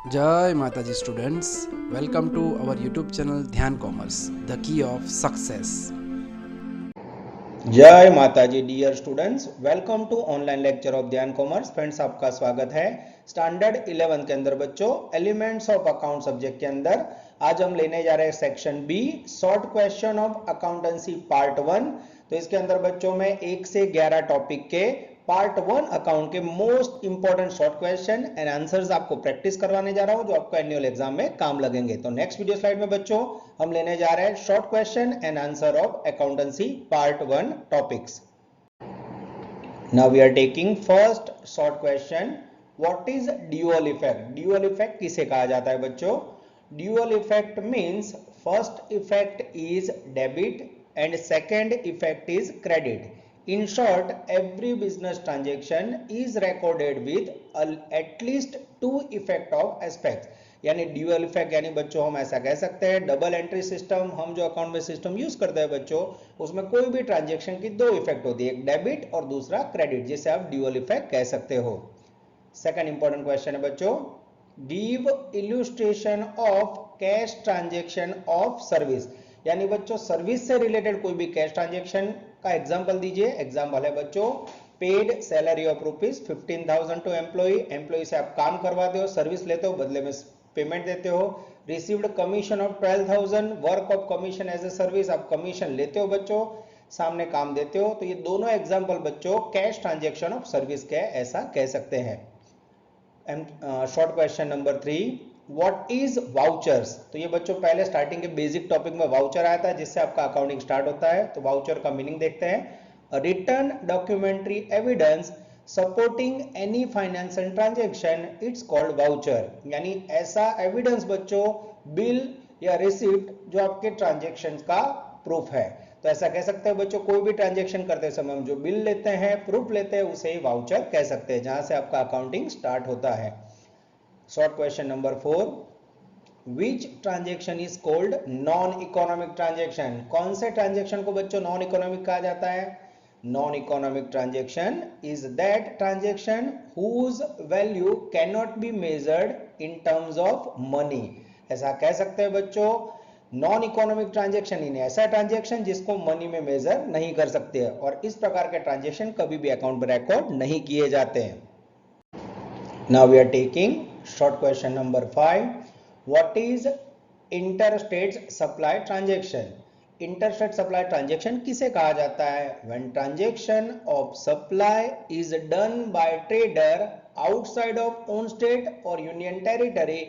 जय माता जी students, welcome to our YouTube channel Dhyan Commerce, the key of success. जय माता जी dear students, welcome to online lecture of Dhyan Commerce. Friends, आपका स्वागत है स्टैंडर्ड 11 के अंदर। बच्चों, एलिमेंट्स ऑफ अकाउंट सब्जेक्ट के अंदर आज हम लेने जा रहे हैं section B, short question of accountancy part 1। तो इसके अंदर बच्चों में 1 से 11 टॉपिक के पार्ट 1 अकाउंट के most important short question and answers आपको प्रैक्टिस करवाने जा रहा हूं, जो आपको एनुअल एग्जाम में काम लगेंगे। तो नेक्स्ट वीडियो स्लाइड में बच्चों हम लेने जा रहे हैं short question and answer of accountancy part 1 topics. Now we are taking first short question. What is dual effect? Dual effect किसे कहा जाता है बच्चों? Dual effect means first effect is debit and second effect is credit. In short, every business transaction is recorded with at least two effect of aspects. यानी dual effect यानी बच्चों हम ऐसा कह सकते हैं डबल एंट्री सिस्टम। हम जो अकाउंट में सिस्टम यूज करते हैं बच्चों, उसमें कोई भी ट्रांजैक्शन की दो इफेक्ट होती है, एक डेबिट और दूसरा क्रेडिट, जिसे आप ड्यूअल इफेक्ट कह सकते हो। सेकंड इंपॉर्टेंट क्वेश्चन है बच्चों, give illustration of cash transaction of service. यानी बच्चों सर्विस से रिलेटेड कोई भी कैश ट्रांजैक्शन का एग्जांपल दीजिए। एग्जांपल है बच्चों, paid salary of ₹15,000 to employ. Employ से आप काम करवाते हो, सर्विस लेते हो, बदले में पेमेंट देते हो। Received commission of 12,000, work of commission as a service, आप कमीशन लेते हो बच्चों, सामने काम देते हो। तो ये दोनों एग्जांपल बच्चों कैश ट्रांजैक्शन ऑफ सर्विस के ऐसा कह सकते हैं। Short question number 3, what is vouchers. तो ये बच्चों पहले स्टार्टिंग के बेसिक टॉपिक में वाउचर आया था, जिससे आपका अकाउंटिंग स्टार्ट होता है। तो वाउचर का मीनिंग देखते हैं, return documentary evidence supporting any financial transaction, it's called voucher. यानी ऐसा एविडेंस बच्चों, बिल या रिसिप्ट जो आपके ट्रांजैक्शन का प्रूफ है। तो ऐसा कह सकते हैं बच्चों, कोई भी ट्रांजैक्शन करते समय हम जो बिल लेते हैं, प्रूफ लेते हैं, उसे ही वाउचर कह सकते हैं, जहां से आपका अकाउंटिंग स्टार्ट होता है। Short question number 4, which transaction is called non economic transaction. कौन से ट्रांजेक्शन को बच्चों नॉन इकोनॉमिक कहा जाता है? Non economic transaction is that transaction whose value can not be measured in terms of money. ऐसा कह सकते हैं बच्चों, नॉन इकोनॉमिक ट्रांजेक्शन इन ऐसा ट्रांजेक्शन जिसको मनी में मेजर नहीं कर सकते हैं, और इस प्रकार के ट्रांजेक्शन कभी भी अकाउंट में रिकॉर्ड नहीं किए जाते हैं। Now we are taking short question number 5. What is interstate supply transaction? Interstate supply transaction किसे कहा जाता है? When transaction of supply is done by trader outside of own state or union territory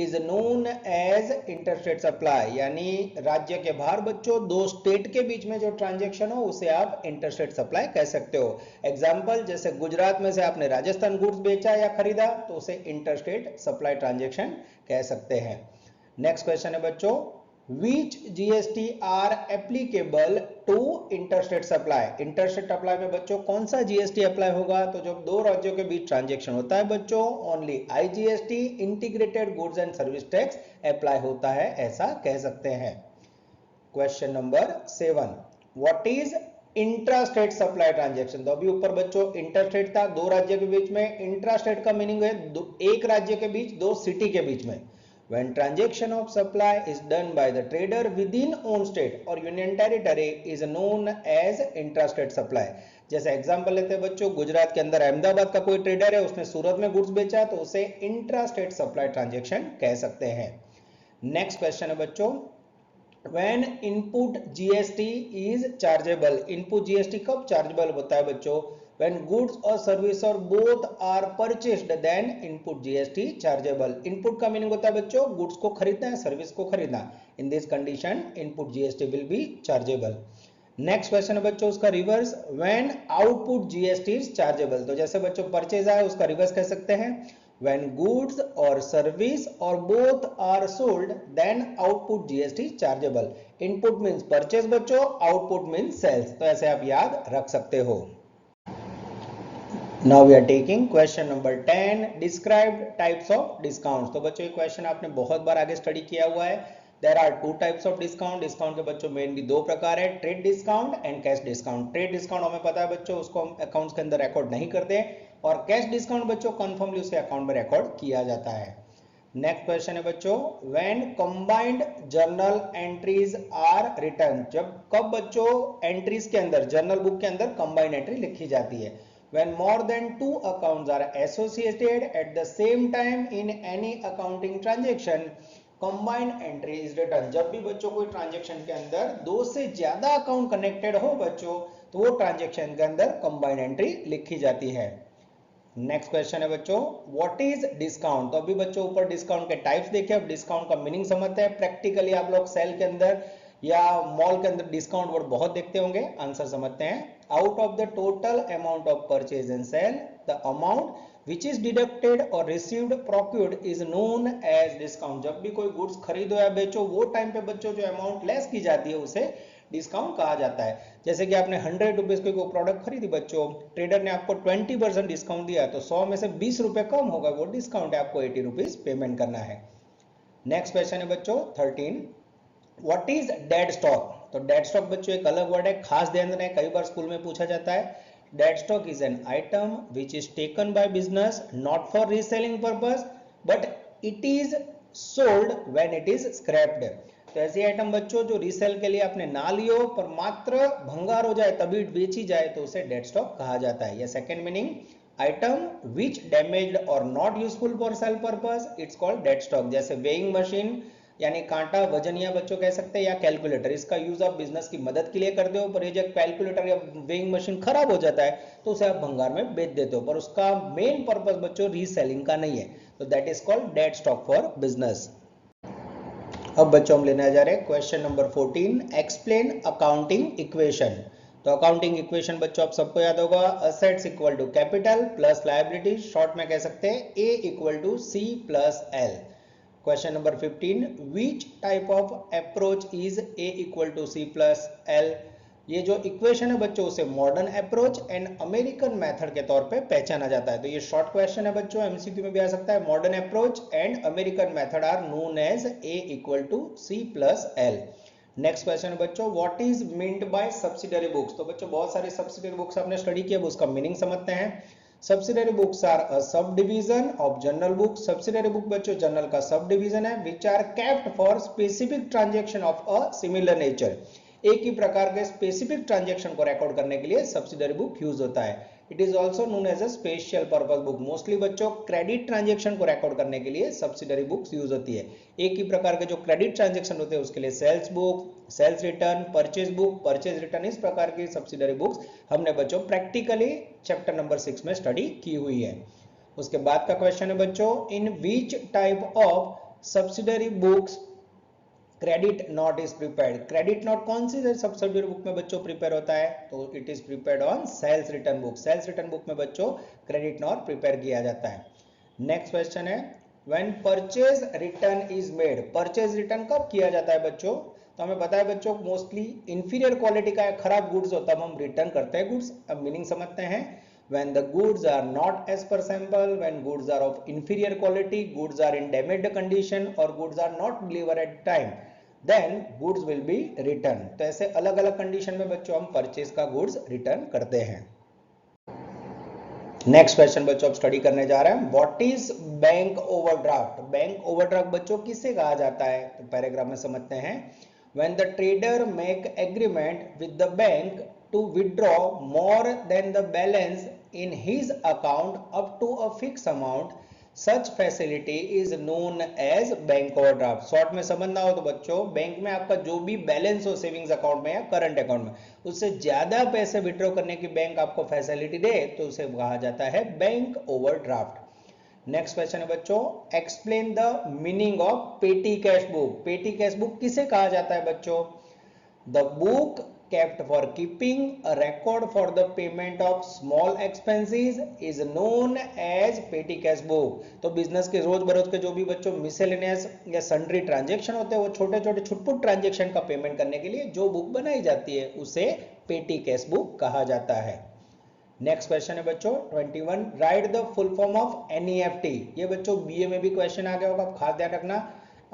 is known as interstate supply। यानी राज्य के बाहर बच्चों दो स्टेट के बीच में जो ट्रांजैक्शन हो उसे आप इंटरस्टेट सप्लाई कह सकते हो। एग्जांपल, जैसे गुजरात में से आपने राजस्थान गुड्स बेचा या खरीदा तो उसे इंटरस्टेट सप्लाई ट्रांजैक्शन कह सकते हैं। नेक्स्ट क्वेश्चन है बच्चों, Which GST are applicable to interstate supply? Interstate supply में बच्चों कौन सा जीएसटी अप्लाई होगा? तो जब दो राज्यों के बीच ट्रांजैक्शन होता है बच्चों, only IGST integrated goods and service tax apply होता है, ऐसा कह सकते हैं। Question number 7, what is intrastate supply transaction. तो अभी ऊपर बच्चों इंटरस्टेट था, दो राज्य के बीच में। इंट्रास्टेट का मीनिंग है एक राज्य के बीच, दो सिटी के बीच में। When transaction of supply is done by the trader within own state or union territory is known as intrastate supply। जैसे एग्जांपल लेते हैं बच्चों, गुजरात के अंदर अहमदाबाद का कोई ट्रेडर है, उसने सूरत में गुड्स बेचा तो उसे इंट्रास्टेट सप्लाई ट्रांजैक्शन कह सकते हैं। नेक्स्ट क्वेश्चन है बच्चों, When input GST is chargeable। Input GST कब चार्जेबल होता है बच्चों? When goods or service or both are purchased then input GST chargeable। Input का मीनिंग होता है बच्चों गुड्स को खरीदना है, सर्विस को खरीदना। In this condition input GST will be chargeable. Next question है बच्चों उसका reverse, when output GST is chargeable. तो जैसे बच्चों परचेज आया उसका रिवर्स कह सकते हैं, when goods or service or both are sold then output GST chargeable। input means purchase बच्चों, output means sales। तो ऐसे आप याद रख सकते हो। Now we are taking question number 10, describe types of discounts। तो बच्चों ये क्वेश्चन आपने बहुत बार आगे स्टडी किया हुआ है। There are two types of discount। Discount के बच्चों मेनली दो प्रकार है, trade discount and cash discount. Trade discount हमें पता है बच्चों उसको हम अकाउंट्स के अंदर रिकॉर्ड नहीं करते, और कैश डिस्काउंट बच्चों कन्फर्मली उसे अकाउंट में रिकॉर्ड किया जाता है। नेक्स्ट क्वेश्चन है बच्चों, when combined journal entries are return, जब कब बच्चों एंट्रीज के अंदर जर्नल बुक के अंदर कंबाइंड एंट्री लिखी जाती है। When more than 2 accounts are associated at the same time in any accounting transaction combined entry is return, जब भी बच्चों कोई ट्रांजेक्शन के अंदर 2 से ज्यादा अकाउंट कनेक्टेड हो बच्चों, तो वो ट्रांजेक्शन के अंदर कंबाइंड एंट्री लिखी जाती है। नेक्स्ट क्वेश्चन है बच्चों, व्हाट इज डिस्काउंट, तो अभी बच्चों ऊपर डिस्काउंट के टाइप्स देखे, अब डिस्काउंट का मीनिंग समझते हैं। प्रैक्टिकली आप लोग सेल के अंदर या मॉल के अंदर डिस्काउंट वर्ड बहुत देखते होंगे, आंसर समझते हैं। Out of the total amount of purchase and sale the amount which is deducted or received procured is known as discount, जब भी कोई गुड्स खरीदो या बेचो वो टाइम पे बच्चों जो अमाउंट लेस की जाती है उसे डिस्काउंट कहा जाता है। जैसे कि आपने 100 रुपीज की कोई प्रोडक्ट खरीदी बच्चों, ट्रेडर ने आपको 20% डिस्काउंट दिया, तो 100 में से 20 रुपए कम होगा, वो डिस्काउंट है, आपको 80 रुपीज पेमेंट करना है। नेक्स्ट क्वेश्चन है बच्चों 13, व्हाट इज डेड स्टॉक, तो डेड स्टॉक बच्चों एक अलग वर्ड है, खास ध्यान देना है, कई बार स्कूल में पूछा जाता है। Dead stock is an item which is taken by business not for reselling purpose but it is sold when it is scrapped, तो ऐसी आइटम बच्चों जो रीसेल के लिए आपने ना लियो पर मात्र भंगार हो जाए तभी बेची जाए तो उसे डेड स्टॉक कहा जाता है। या second meaning, item which damaged or not useful for sale purpose it's called dead stock, जैसे वेइंग मशीन यानी कांटा वजनिया बच्चों कह सकते हैं, या कैलकुलेटर, इसका यूज आप बिजनेस की मदद के लिए करते हो, पर ये जब कैलकुलेटर या वेइंग मशीन खराब हो जाता है तो उसे आप भंगार में बेच देते हो, पर उसका मेन पर्पस बच्चों रीसेलिंग का नहीं है, तो that is called dead stock for business. अब बच्चों हम लेने जा रहे हैं question number 14, explain accounting equation. तो अकाउंटिंग इक्वेशन बच्चों आप सबको याद होगा, assets equal to capital plus liability, short में कह सकते हैं A equal to C plus L. Question number 15, which type of approach is A equal to C plus L, ये जो इक्वेशन है बच्चों उसे modern approach and American method के तौर पे पहचाना जाता है। तो ये शॉर्ट क्वेश्चन है बच्चों, एमसीक्यू में भी आ सकता है। Modern approach and American method are known as A equal to C plus L। Next question है बच्चों, what is meant by subsidiary books, तो बच्चों बहुत सारी सब्सिडरी बुक्स आपने स्टडी किया, उसका मीनिंग समझते हैं। Subsidiary books are a subdivision of journal book, subsidiary book बच्चों journal का subdivision है, which are kept for specific transaction of a similar nature, एक ही प्रकार के स्पेसिफिक ट्रांजैक्शन को रिकॉर्ड करने के लिए सब्सिडरी बुक यूज होता है। It is also known as a special purpose book, mostly बच्चों क्रेडिट ट्रांजैक्शन को रिकॉर्ड करने के लिए सब्सिडरी बुक्स यूज होती है। एक ही प्रकार के जो क्रेडिट ट्रांजैक्शन होते हैं उसके लिए sales book, sales return, purchase book, purchase return, इस प्रकार की सब्सिडरी बुक्स हमने बच्चों प्रैक्टिकली चैप्टर नंबर 6 में स्टडी की हुई है। उसके बाद का क्वेश्चन है बच्चों, in which type of subsidiary books credit note is prepared, credit note कौन सी सब्सिडरी बुक में बच्चों प्रिपेयर होता है, तो it is prepared on sales return book, sales return book में बच्चों क्रेडिट नोट प्रिपेयर किया जाता है। नेक्स्ट क्वेश्चन है, when purchase return is made, purchase return कब किया जाता है बच्चों, तो हमें पता है बच्चों मोस्टली इंफीरियर क्वालिटी का खराब गुड्स होता है, हम रिटर्न करते हैं गुड्स। अब मीनिंग समझते हैं, when the goods are not as per sample, when goods are of inferior quality, goods are in damaged condition or goods are not delivered at time, then goods will be returned। तो ऐसे अलग अलग condition में बच्चों हम purchase का goods return करते हैं। नेक्स्ट क्वेश्चन बच्चों अब स्टडी करने जा रहे हैं, what is bank overdraft, bank overdraft बच्चों किसे कहा जाता है, तो पैराग्राफ में समझते हैं। when the trader make agreement with the bank to withdraw more than the balance in his account up to a fixed amount, such facility is known as bank overdraft। Short में समझना हो तो बच्चों bank में आपका जो भी balance हो सेविंग्स अकाउंट में या करंट अकाउंट में, उससे ज्यादा पैसे विड्रॉ करने की बैंक आपको फैसिलिटी दे तो उसे कहा जाता है बैंक ओवरड्राफ्ट। नेक्स्ट क्वेश्चन है बच्चों, एक्सप्लेन द मीनिंग ऑफ पेटी कैश बुक, पेटी कैश बुक किसे कहा जाता है बच्चों, the book kept for keeping a record for the payment of small expenses is known as petty cash book। तो बिजनेस के रोज बरोज के जो भी बच्चों मिसेलेनियस या सन्ड्री ट्रांजैक्शन होते हैं, वो छोटे छोटे छुटपुट ट्रांजैक्शन का पेमेंट करने के लिए जो बुक बनाई जाती है उसे पेटी कैश बुक कहा जाता है। नेक्स्ट क्वेश्चन है बच्चों 21, right the full form of NEFT, ये बच्चों बीए में भी क्वेश्चन आ गया होगा, खास ध्यान रखना,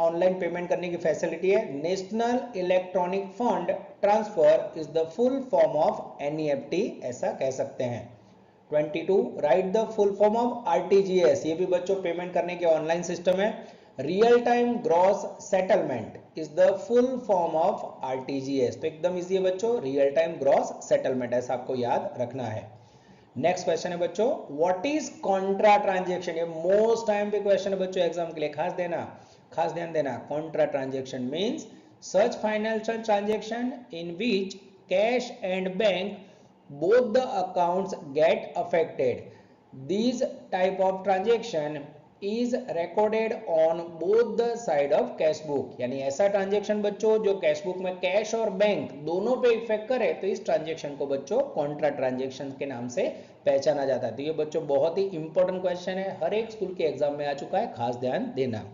ऑनलाइन पेमेंट करने की फैसिलिटी है। National electronic fund transfer is the full form of NEFT, ऐसा कह सकते हैं। 22 right the full form of RTGS, ये भी बच्चों पेमेंट करने के ऑनलाइन सिस्टम है। Real time gross settlement is the full form of RTGS, तो एकदम इजी है बच्चों, रियल टाइम ग्रॉस सेटलमेंट, ऐसा आपको याद रखना है। नेक्स्ट क्वेश्चन है बच्चों, व्हाट इज कॉन्ट्रा ट्रांजेक्शन, ये मोस्ट टाइम पे क्वेश्चन है बच्चों एग्जाम के लिए, खास ध्यान देना। Contra transaction means such financial transaction in which cash and bank both the accounts get affected. These type of transaction is recorded on both the side of cash book, यानी ऐसा transaction बच्चों जो cash book में cash और bank दोनों पे effect करे, तो इस ट्रांजेक्शन को बच्चों कॉन्ट्रा ट्रांजेक्शन के नाम से पहचाना जाता है। तो ये बच्चों बहुत ही इंपॉर्टेंट क्वेश्चन है, हर एक स्कूल के एग्जाम में आ चुका है, खास ध्यान देना।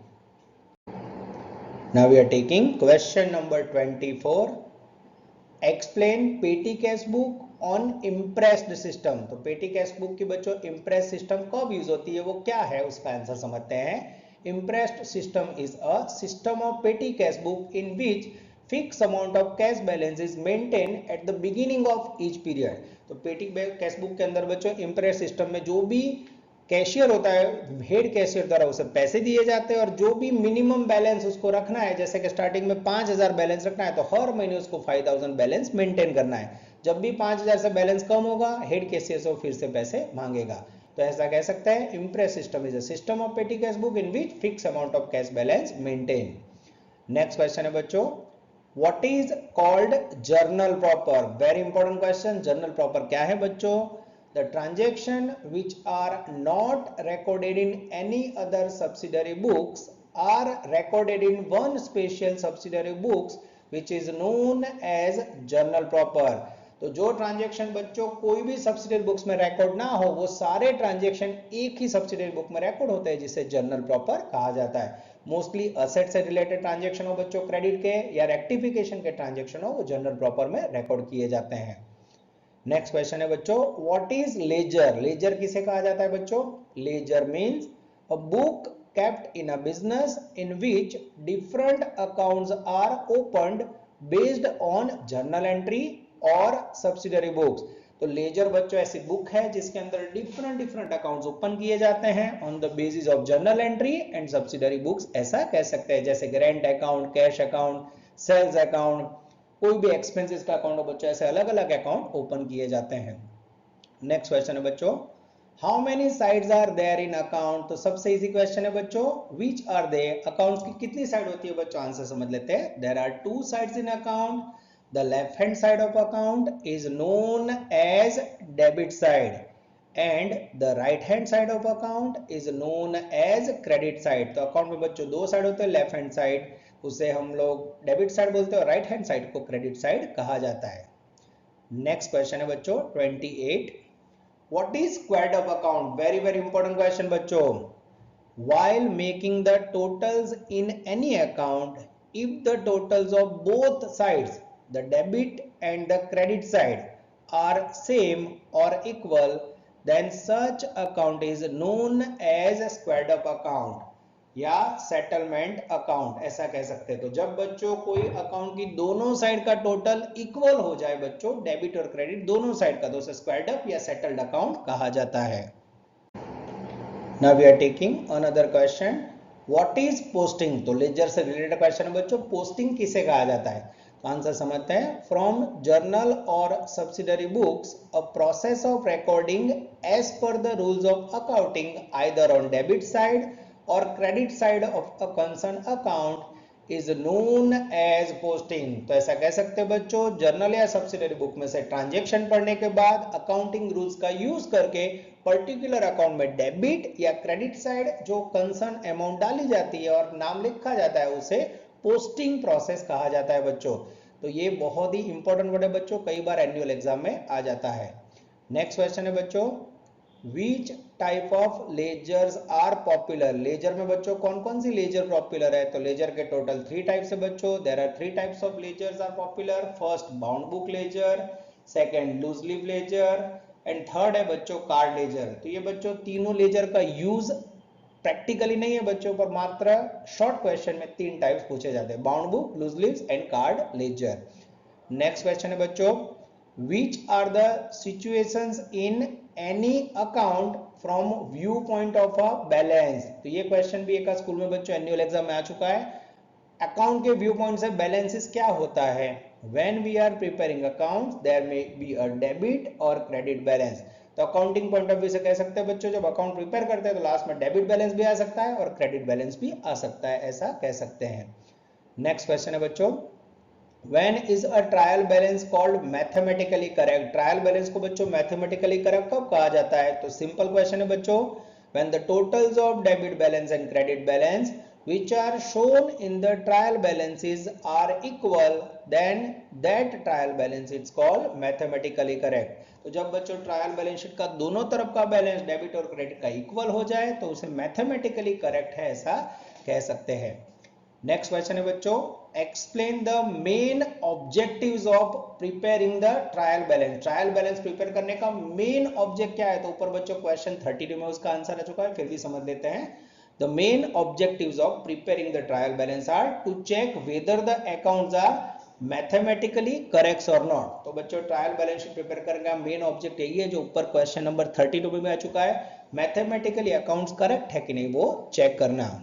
Now we are taking question number 24. Explain पेटी cash book on impressed system, तो पेटी कैश बुक की बच्चों इम्प्रेस सिस्टम कब यूज होती है, वो क्या है, उसका आंसर समझते हैं। Impressed system is a system of पेटी cash book in which fix amount of cash balance is maintain at the beginning of each period. तो पेटी कैश बुक के अंदर बच्चों इम्प्रेस सिस्टम में जो भी कैशियर होता है, हेड कैशियर द्वारा उसे पैसे दिए जाते हैं, और जो भी मिनिमम बैलेंस उसको रखना है, जैसे कि स्टार्टिंग में 5000 बैलेंस रखना है, तो हर महीने उसको 5000 बैलेंस मेंटेन करना है। जब भी 5000 से बैलेंस कम होगा, हेड कैशियर से फिर से पैसे मांगेगा। तो ऐसा कह सकते हैं, impress system is a system of पेटी cash book in which fix amount of cash balance maintain. Next question है बच्चों, what is called journal proper, very important question. Journal proper क्या है बच्चों, the transaction which are not recorded in any other subsidiary books are recorded in one special subsidiary books which is known as journal proper। तो जो transaction बच्चों कोई भी subsidiary books में record ना हो, वो सारे ट्रांजेक्शन एक ही सब्सिडियरी बुक में रिकॉर्ड होते हैं, जिसे जर्नल प्रॉपर कहा जाता है। मोस्टली असेट से रिलेटेड ट्रांजेक्शन हो बच्चों, क्रेडिट के या रेक्टिफिकेशन के ट्रांजेक्शन हो, वो जर्नल प्रॉपर में रिकॉर्ड किए जाते हैं। नेक्स्ट क्वेश्चन है बच्चों, व्हाट इज लेजर, लेजर किसे कहा जाता है बच्चों, ledger means a book kept in a business in which different accounts are opened based on journal entry और subsidiary books। तो लेजर बच्चों ऐसी बुक है जिसके अंदर डिफरेंट अकाउंट्स ओपन किए जाते हैं on the basis of journal entry and subsidiary books, ऐसा कह सकते हैं। जैसे grant account, cash account, sales account, कोई भी एक्सपेंसेस का अकाउंट हो बच्चों, ऐसे अलग अलग अकाउंट ओपन किए जाते हैं। नेक्स्ट क्वेश्चन है बच्चों, how many sides are there in account, तो सबसे इजी क्वेश्चन है बच्चों, व्हिच आर दे, अकाउंट्स की कितनी साइड होती है बच्चों, आंसर समझ लेते हैं। There are 2 sides in account, the left hand side of account is known as debit side and the right hand side of account is known as credit side. तो account में बच्चों 2 side होते हैं, left hand side उसे हम लोग debit side बोलते हैं और राइट हैंड साइड को क्रेडिट साइड कहा जाता है। नेक्स्ट क्वेश्चन है बच्चों 28, what is squared up account, very important question बच्चों। While making the totals in any account, if the totals of both sides, the debit and the credit side are same और equal, then such account is known as squared up account या settlement account, ऐसा कह सकते हैं। तो जब बच्चों कोई अकाउंट की दोनों साइड का टोटल इक्वल हो जाए बच्चों, डेबिट और क्रेडिट दोनों साइड का, तो उसे स्क्वायर्ड अप या सेटल्ड अकाउंट कहा जाता है। Now we are taking another question, what is posting, तो लेजर से रिलेटेड क्वेश्चन है बच्चों। पोस्टिंग किसे कहा जाता है, तो आंसर समझते हैं। फ्रॉम जर्नल और subsidiary books a process of recording as per the rules of accounting either on debit side और credit side of a concern account is known as posting. तो ऐसा कह सकते हैं बच्चों, जर्नल या सब्सिडरी बुक में से ट्रांजैक्शन पढ़ने के बाद अकाउंटिंग रूल्स का यूज करके पर्टिकुलर अकाउंट में डेबिट या क्रेडिट साइड जो कंसर्न अमाउंट डाली जाती है और नाम लिखा जाता है, उसे पोस्टिंग प्रोसेस कहा जाता है बच्चों। तो ये बहुत ही इंपॉर्टेंट वर्ड है बच्चों, कई बार एनुअल एग्जाम में आ जाता है। नेक्स्ट क्वेश्चन है बच्चों, Which type of ledgers are popular? Ledger में बच्चों कौन कौन सी लेजर पॉपुलर है, तो लेजर के टोटल 3 टाइप्स है बच्चों। There are 3 types of ledgers are popular. First bound book ledger, second loose leaf ledger and third है बच्चों कार्ड लेजर। तो ये बच्चों तीनों लेजर का यूज प्रैक्टिकली नहीं है बच्चों, पर मात्र शॉर्ट क्वेश्चन में 3 टाइप्स पूछे जाते हैं, bound book, loose leaves and card ledger. Next question है बच्चों, which are the situations in any account from view point of a balance. तो ये क्वेश्चन भी एक स्कूल में बच्चों एनुअल एग्जाम में आ चुका है। अकाउंट के व्यू पॉइंट से बैलेंसेस क्या होता है? When we are preparing accounts there may be a debit और क्रेडिट बैलेंस। तो अकाउंटिंग पॉइंट ऑफ व्यू से कह सकते हैं बच्चों, जब अकाउंट प्रिपेयर करते हैं तो लास्ट में डेबिट बैलेंस भी आ सकता है और क्रेडिट बैलेंस भी आ सकता है, ऐसा कह सकते हैं। नेक्स्ट क्वेश्चन है बच्चों, When is a trial balance called mathematically correct? Trial balance को बच्चों मैथमेटिकली करेक्ट कब कहा जाता है? तो सिंपल क्वेश्चन है बच्चों, when the totals of debit balance and credit balance which are shown in the trial balances are equal, then that trial balance is called mathematically correct. तो जब बच्चों ट्रायल बैलेंस शीट का दोनों तरफ का balance debit और credit का equal हो जाए तो उसे मैथमेटिकली करेक्ट है, ऐसा कह सकते हैं। नेक्स्ट क्वेश्चन है बच्चों, explain the main objectives of preparing the trial balance. Trial balance prepare करने का मेन ऑब्जेक्ट क्या है? तो ऊपर बच्चों क्वेश्चन 32 में उसका आंसर आ चुका है, फिर भी समझ लेते हैं। The main objectives of preparing the trial balance are to check whether the accounts are mathematically correct और नॉट। तो बच्चों ट्रायल बैलेंस शीट प्रिपेयर करने का मेन ऑब्जेक्ट यही है जो ऊपर क्वेश्चन नंबर 32 में आ चुका है, मैथमेटिकली अकाउंट्स करेक्ट है कि नहीं वो चेक करना।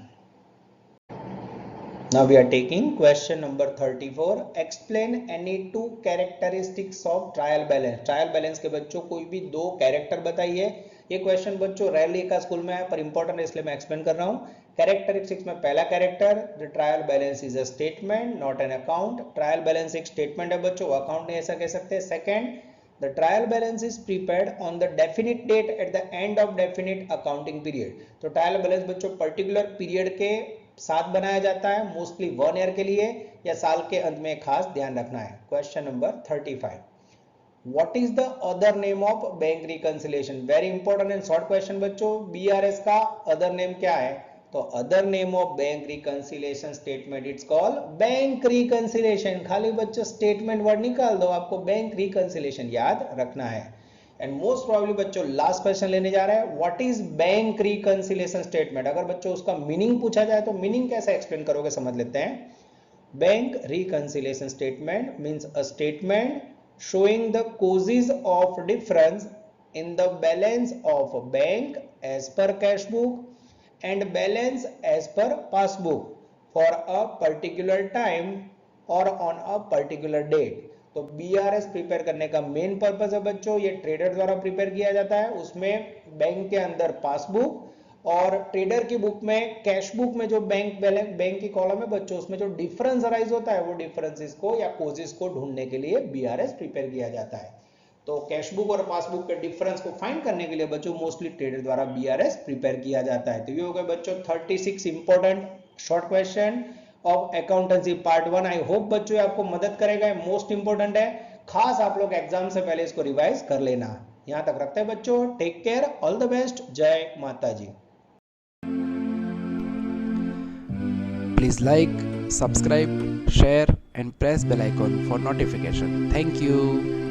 Now we are taking question number 34. Explain any two characteristics of trial balance. Trial balance के बच्चों कोई भी दो कैरेक्टर बताइए। ये क्वेश्चन बच्चों रेयरली का स्कूल में है पर इंपॉर्टेंट है इसलिए मैं एक्सप्लेन कर रहा हूँ। कैरेक्टरिस्टिक्स में पहला character, the trial balance is a statement not an account. Trial balance एक स्टेटमेंट है बच्चों, अकाउंट नहीं ऐसा कह सकते। Second, the trial balance is prepared on the definite date at the end of definite accounting period. तो trial balance बच्चों particular period के साथ बनाया जाता है, मोस्टली 1 ईयर के लिए या साल के अंत में, खास ध्यान रखना है। Question number 35, what is the other name of bank reconciliation? Very important and short question बच्चों, बीआरएस का अदर नेम क्या है? तो other name of bank reconciliation statement it's called bank reconciliation. खाली बच्चों स्टेटमेंट वर्ड निकाल दो, आपको बैंक रिकंसिलिएशन याद रखना है। एंड मोस्ट प्रोबेबली बच्चों लास्ट क्वेश्चन लेने जा रहे हैं, what is bank reconciliation statement? अगर बच्चों उसका मीनिंग पूछा जाए तो मीनिंग कैसे एक्सप्लेन करोगे, समझ लेते हैं। Bank reconciliation statement means a statement showing the causes of difference in the balance of bank as per cash book and balance as per passbook for a particular time or on a particular date. तो BRS prepare करने का main purpose है बच्चों, ये trader द्वारा prepare किया जाता है। उसमें बैंक के अंदर पासबुक और ट्रेडर की बुक में, कैश बुक में जो बैंक बैलेंस, बैंक की कॉलम है बच्चों, उसमें जो डिफरेंस अराइज होता है वो डिफरेंसेस को या कोजेस को ढूंढने के लिए बीआरएस प्रिपेयर किया जाता है। तो कैश बुक और पासबुक के डिफरेंस को फाइंड करने के लिए बच्चों मोस्टली ट्रेडर द्वारा बीआरएस प्रिपेयर किया जाता है। तो ये हो गए बच्चों 36 important short question of accountancy part 1। I hope बच्चों आपको मदद करेगा, मोस्ट इंपॉर्टेंट है, खास आप लोग एग्जाम से पहले इसको रिवाइज कर लेना। यहां तक रखते हैं बच्चों, take care, all the best, जय माता जी। Please like, subscribe, share and press bell icon for notification. Thank you.